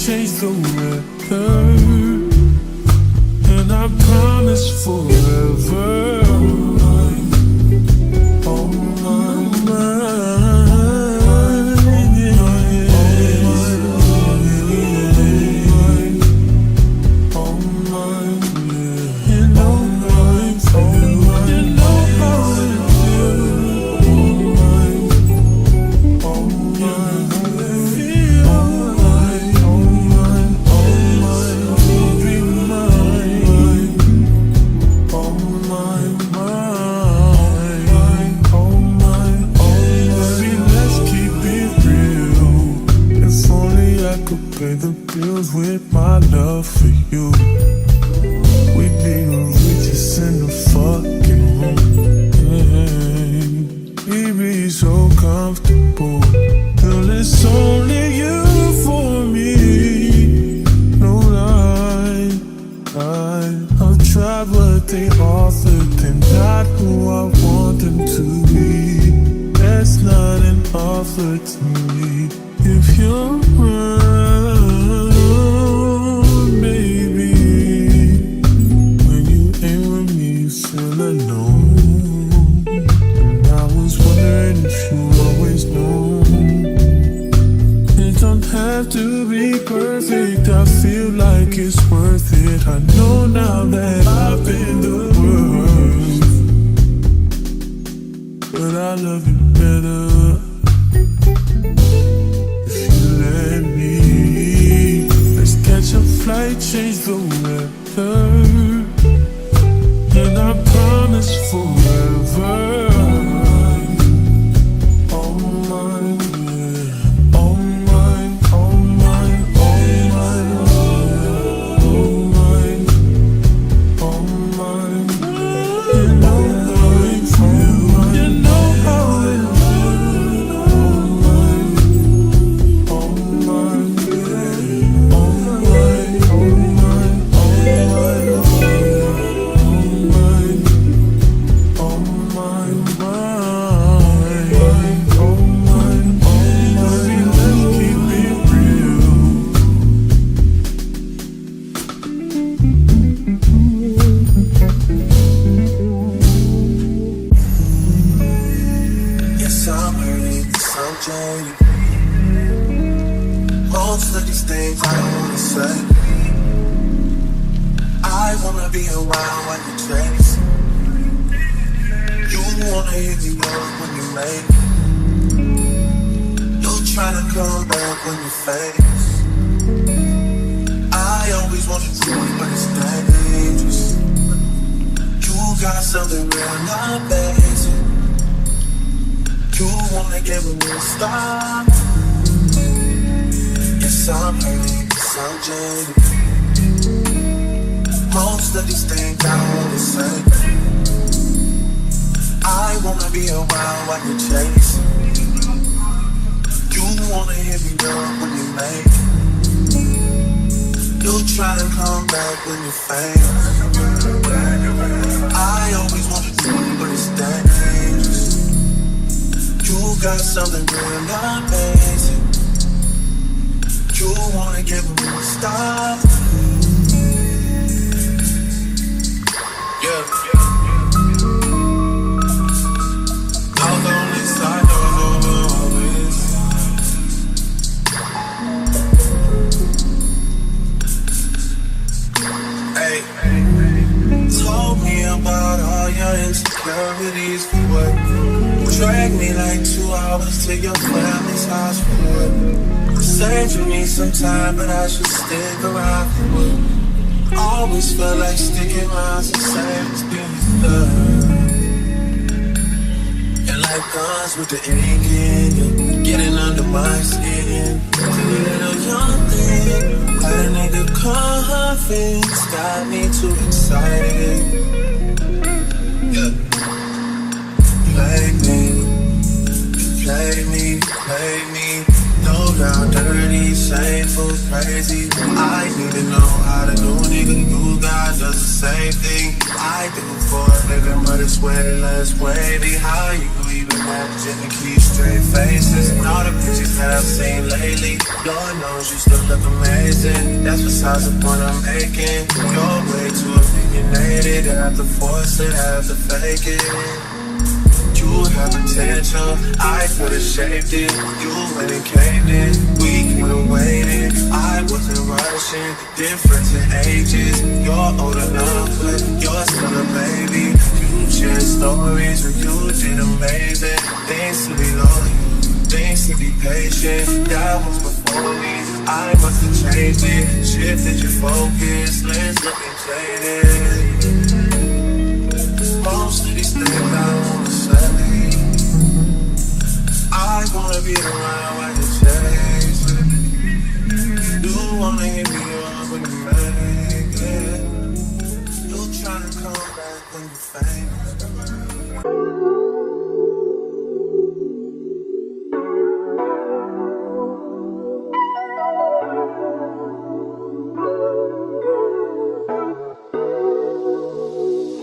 change the weather, and I promise forever. Oh my mind, oh my, you know my feel, you know how it feels. Oh my, feel. Pay the bills with my love for you. We'd be the richest in the fucking room. We'd be so comfortable till it's only you for me. No lie, I've tried what they offered, they're not who I want them to be. That's not an offer to me. If you're around, baby, when you ain't with me, you feel alone. And I was wondering if you always know it don't have to be perfect. I feel like it's worth it. I know now that I've been the worst, but I love you better. Flight change the weather, and I promise forever. Oh my, yeah. Oh my, oh my, oh my, oh my, oh my. You know how it feels. You know how it feels. Oh my, yeah. Oh my. Oh wanna be around when you chase. You wanna hit me up when you make. You tryna come back when you face. I always wanted to, but it's dangerous. You got something real, not basic. You wanna give me a stop. Yes, I'm hurting, yes, I'm jaded. Most of these things I wanna say. I wanna be around while you chase. You wanna hit me up when you make. You try to come back when you fail. I always wanted to, but it's dangerous. You got something real, not basic. You wanna give me a stop. Yeah. How long this I know over all this. Hey, told me about all your insecurities for what? Drag me like 2 hours to your family's house for what? Said you need some time, but I should stick around for what? Always feel like sticking around's the same as being stuck. And like guns with the ink in you, getting under my skin. A little young thing, had a nigga confidence, got me too excited. Yeah. Play me, play me. No doubt, dirty, shameful, crazy. I need to know how the new nigga you got does the same thing I do for a living, but it's way less wavy. How you even managing to keep straight faces? And all the pictures that I've seen lately, Lord knows you still look amazing. That's besides the point I'm making. You're way too opinionated. I have to force it, I have to fake it. You have potential, I could've shaped it. You went and caved in, we could've waited. I wasn't rushing, difference in ages. You're old enough, but you're still a baby. You share stories when you did amazing. Things to be loyal, things to be patient. That was before me, I must have changed it. Shifted your focus, lens looking jaded. Most of these things I wanna say, I wanna be around while you chase it. You wanna hit me up when you make it. You tryna come back when you famous.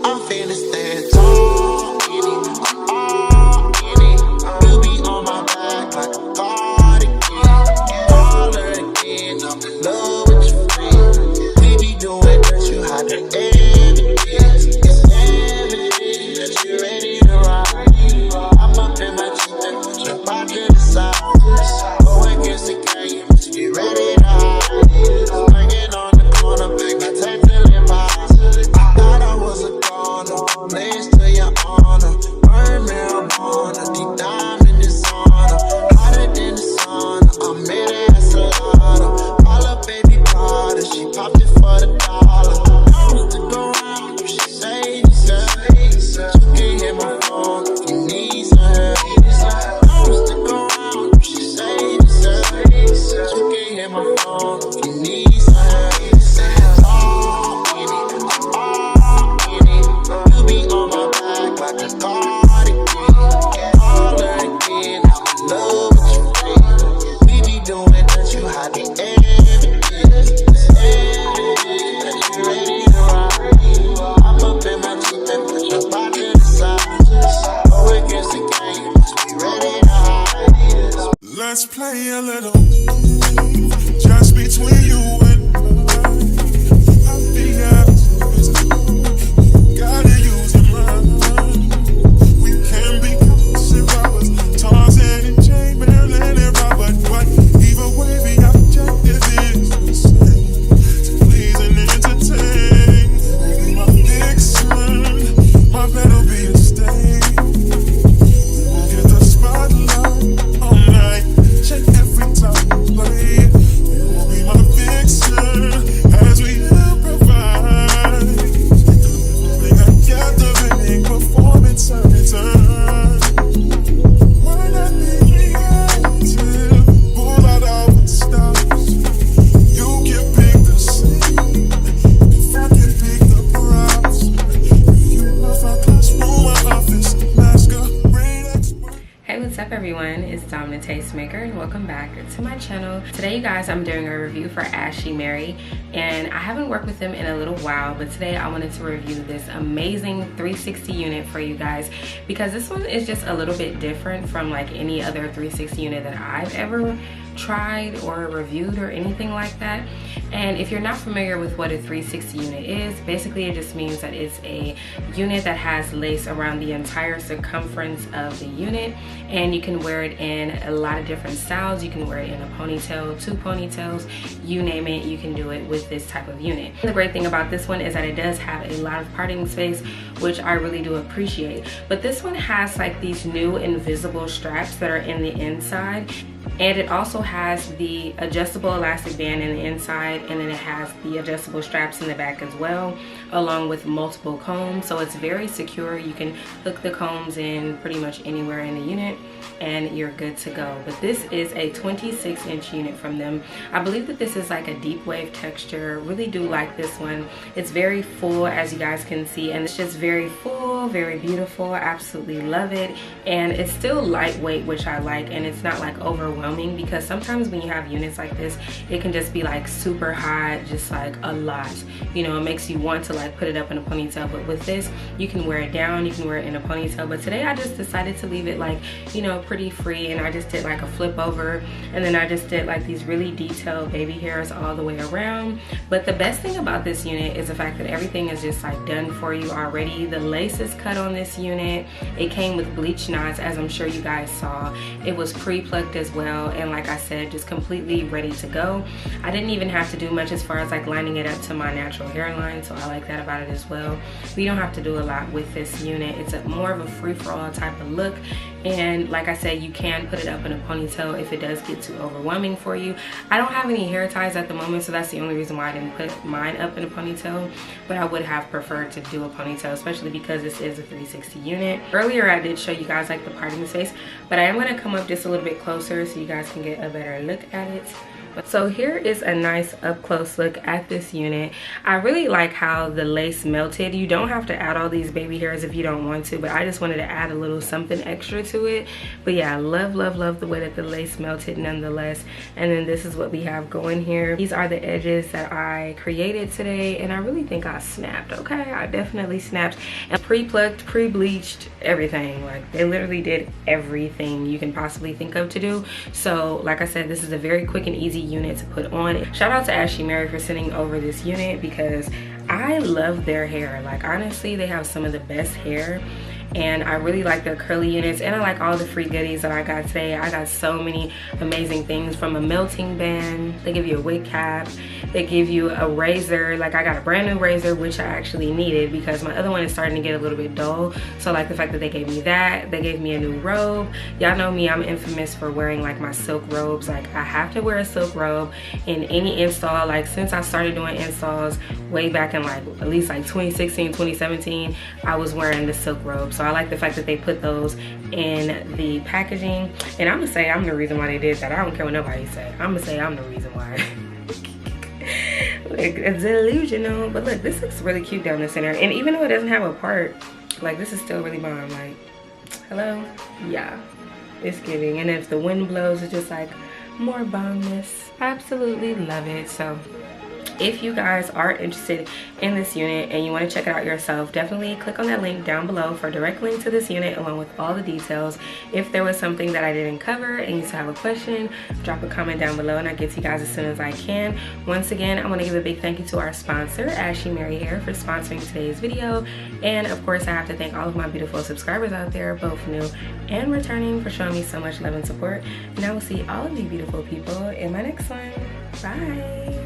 I'm finna stand tall in it, all in it. You be on my back like a guard again. All again, I'm in love with your friend. We be doing that, you hide the evidence. It's evident that you're ready to ride. I'm up in my Jeep and put your body to the side. Go against the game, you must be ready to hide. Swinging on the corner, big my tape to live by. Thought I was a place to your honor, burn marijuana, deep dive in the sauna, hotter than the sauna, I made it as a lotta, all up baby powder, she popped it for the dollar, don't stick around, she say, you can hit my phone if you need some help, don't stick around, she say, you can hit my phone if you need some help. Let's play a little just between you and I'll be honest, gotta use your mind. We can be constant robbers, Tarzan and Jane, Marilyn and Robert, but either way the objective is the same, to please and entertain. I'm the Tastemaker and welcome back to my channel. Today you guys, I'm doing a review for Ashimary, and I haven't worked with them in a little while, but today I wanted to review this amazing 360 unit for you guys because this one is just a little bit different from like any other 360 unit that I've ever tried or reviewed or anything like that. And if you're not familiar with what a 360 unit is, basically it just means that it's a unit that has lace around the entire circumference of the unit, and you can wear it in a lot of different styles. You can wear it in a ponytail, 2 ponytails, you name it, you can do it with this type of unit. The great thing about this one is that it does have a lot of parting space, which I really do appreciate. But this one has like these new invisible straps that are in the inside, and it also has the adjustable elastic band in the inside, and then it has the adjustable straps in the back as well, along with multiple combs. So it's very secure. You can hook the combs in pretty much anywhere in the unit and you're good to go. But this is a 26-inch unit from them. I believe that this is like a deep wave texture. Really do like this one. It's very full, as you guys can see, and it's just very full, very beautiful. I absolutely love it. And it's still lightweight, which I like, and it's not like overwhelming, because sometimes when you have units like this, it can just be like super hot, just like a lot, you know. It makes you want to like put it up in a ponytail, but with this you can wear it down, you can wear it in a ponytail. But today I just decided to leave it like, you know, pretty free, and I just did like a flip over, and then I just did like these really detailed baby hairs all the way around. But the best thing about this unit is the fact that everything is just like done for you already. The lace is cut on this unit. It came with bleach knots, as I'm sure you guys saw. It was pre-plucked as well, and like I said, just completely ready to go. I didn't even have to do much as far as like lining it up to my natural hairline, so I like that about it as well. We don't have to do a lot with this unit. It's more of a free-for-all type of look, and like I said, you can put it up in a ponytail if it does get too overwhelming for you. I don't have any hair ties at the moment, so that's the only reason why I didn't put mine up in a ponytail, but I would have preferred to do a ponytail, especially because this is a 360 unit. Earlier I did show you guys like the parting space, but I am going to come up just a little bit closer so you guys can get a better look at it. So here is a nice up close look at this unit. I really like how the lace melted. You don't have to add all these baby hairs if you don't want to, but I just wanted to add a little something extra to it. But yeah, I love the way that the lace melted nonetheless. And then this is what we have going here. These are the edges that I created today, and I really think I snapped. Okay, I definitely snapped. And pre-plucked, pre-bleached, everything. Like they literally did everything you can possibly think of to do. So like I said, this is a very quick and easy unit to put on. Shout out to Ashimary for sending over this unit because I love their hair. Like honestly, they have some of the best hair, and I really like their curly units, and I like all the free goodies that I got today. I got so many amazing things, from a melting band, they give you a wig cap, they give you a razor. Like I got a brand new razor, which I actually needed because my other one is starting to get a little bit dull. So like the fact that they gave me that, they gave me a new robe. Y'all know me, I'm infamous for wearing like my silk robes. Like I have to wear a silk robe in any install. Like since I started doing installs way back in like at least like 2016, 2017, I was wearing the silk robe. So I like the fact that they put those in the packaging, and I'm gonna say I'm the reason why they did that. I don't care what nobody say. I'm gonna say I'm the reason why. Like, it's delusional. But look, this looks really cute down the center, and even though it doesn't have a part, like this is still really bomb. Like, hello, yeah, it's giving. And if the wind blows, it's just like more bombness. I absolutely love it. So if you guys are interested in this unit and you want to check it out yourself, definitely click on that link down below for a direct link to this unit along with all the details. If there was something that I didn't cover and you still have a question, drop a comment down below and I'll get to you guys as soon as I can. Once again, I want to give a big thank you to our sponsor, Ashimaryhair, for sponsoring today's video. And of course, I have to thank all of my beautiful subscribers out there, both new and returning, for showing me so much love and support. And I will see all of you beautiful people in my next one. Bye.